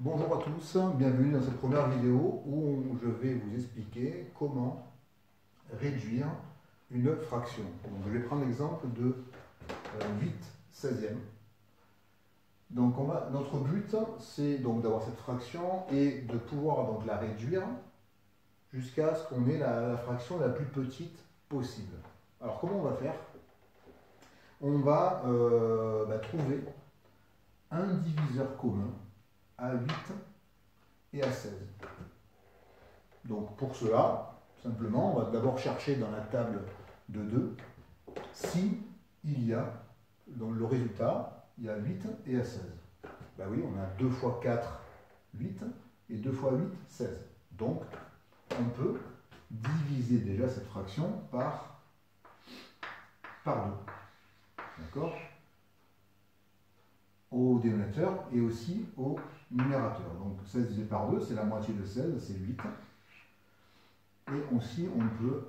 Bonjour à tous, bienvenue dans cette première vidéo où je vais vous expliquer comment réduire une fraction. Donc, je vais prendre l'exemple de 8/16e. Donc notre but c'est donc d'avoir cette fraction et de pouvoir donc la réduire jusqu'à ce qu'on ait la fraction la plus petite possible. Alors comment on va faire? On va trouver un diviseur commun à 8 et à 16. Donc pour cela, simplement, on va d'abord chercher dans la table de 2 si il y a, dans le résultat, il y a 8 et à 16. Ben oui, on a 2 fois 4, 8, et 2 fois 8, 16. Donc, on peut diviser déjà cette fraction par 2. D'accord? Au dénominateur et aussi au numérateur. Donc 16 divisé par 2, c'est la moitié de 16, c'est 8. Et aussi, on peut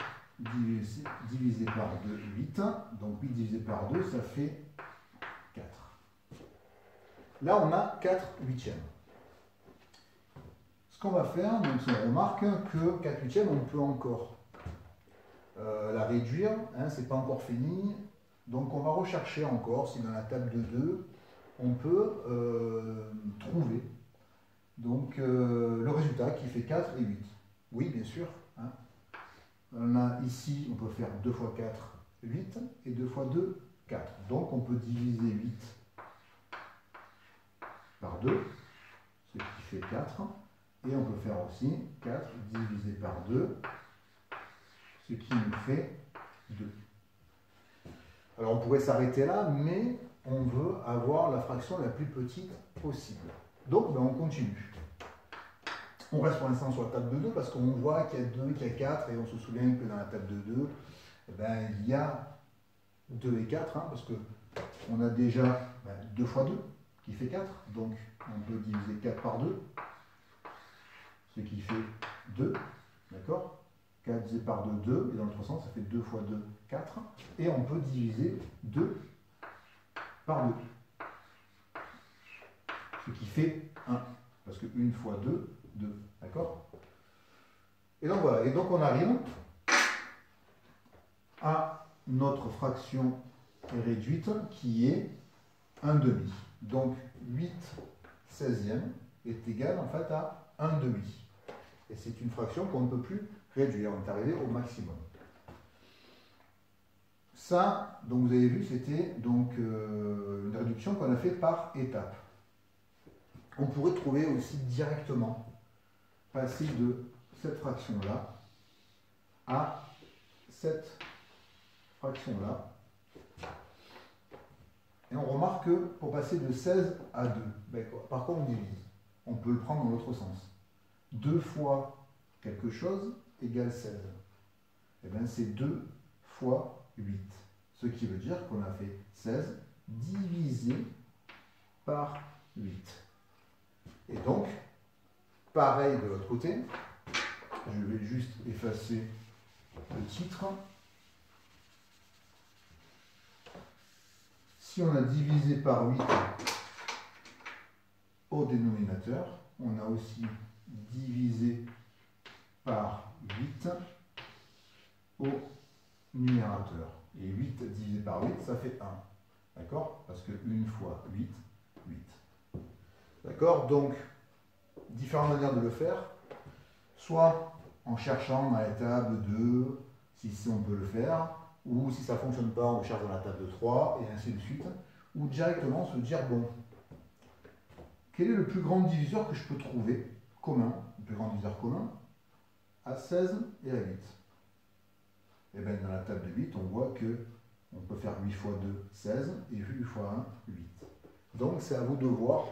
diviser par 2, 8. Donc 8 divisé par 2, ça fait 4. Là, on a 4 huitièmes. Ce qu'on va faire, donc on remarque que 4 huitièmes, on peut encore la réduire. Hein, c'est pas encore fini. Donc on va rechercher encore si dans la table de 2, on peut trouver donc, le résultat qui fait 4 et 8. Oui, bien sûr. Hein. On a ici, on peut faire 2 fois 4, 8, et 2 fois 2, 4. Donc on peut diviser 8 par 2, ce qui fait 4. Et on peut faire aussi 4 divisé par 2, ce qui nous fait 2. Alors on pourrait s'arrêter là, mais on veut avoir la fraction la plus petite possible. Donc on continue. On reste pour l'instant sur la table de 2 parce qu'on voit qu'il y a 2, qu'il y a 4, et on se souvient que dans la table de 2, il y a 2 et 4, hein, parce qu'on a déjà 2 fois 2 qui fait 4. Donc on peut diviser 4 par 2, ce qui fait 2. D'accord? 4 divisé par 2, 2, et dans l'autre sens, ça fait 2 fois 2, 4. Et on peut diviser 2 par 2, ce qui fait 1, parce que 1 fois 2, 2, d'accord? Et donc voilà, et donc on arrive à notre fraction réduite qui est 1 demi. Donc 8/16e est égal en fait à 1 demi. Et c'est une fraction qu'on ne peut plus réduire, on est arrivé au maximum. Ça, donc vous avez vu, c'était donc une réduction qu'on a fait par étapes. On pourrait trouver aussi directement, passer de cette fraction-là à cette fraction-là. Et on remarque que pour passer de 16 à 2, par quoi on divise? On peut le prendre dans l'autre sens. 2 fois quelque chose égale 16. Et bien c'est 2 fois 8. Ce qui veut dire qu'on a fait 16 divisé par 8. Et donc, pareil de l'autre côté, je vais juste effacer le titre. Si on a divisé par 8 au dénominateur, on a aussi divisé par 8 au numérateur. Et 8 divisé par 8, ça fait 1. D'accord? Parce que 1 fois 8, 8. D'accord? Donc, différentes manières de le faire. Soit en cherchant dans la table 2, si on peut le faire, ou si ça ne fonctionne pas, on cherche dans la table 3, et ainsi de suite. Ou directement se dire, bon, quel est le plus grand diviseur que je peux trouver commun, le plus grand diviseur commun, à 16 et à 8? Et bien dans la table de 8, on voit que on peut faire 8 fois 2, 16, et 8 fois 1, 8. Donc c'est à vous de voir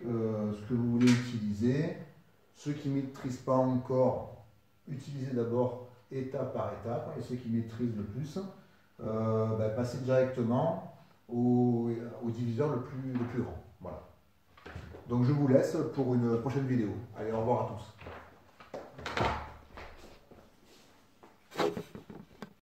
ce que vous voulez utiliser. Ceux qui ne maîtrisent pas encore, utilisez d'abord étape par étape, et ceux qui maîtrisent le plus, passez directement au diviseur le plus grand. Voilà. Donc je vous laisse pour une prochaine vidéo. Allez, au revoir à tous.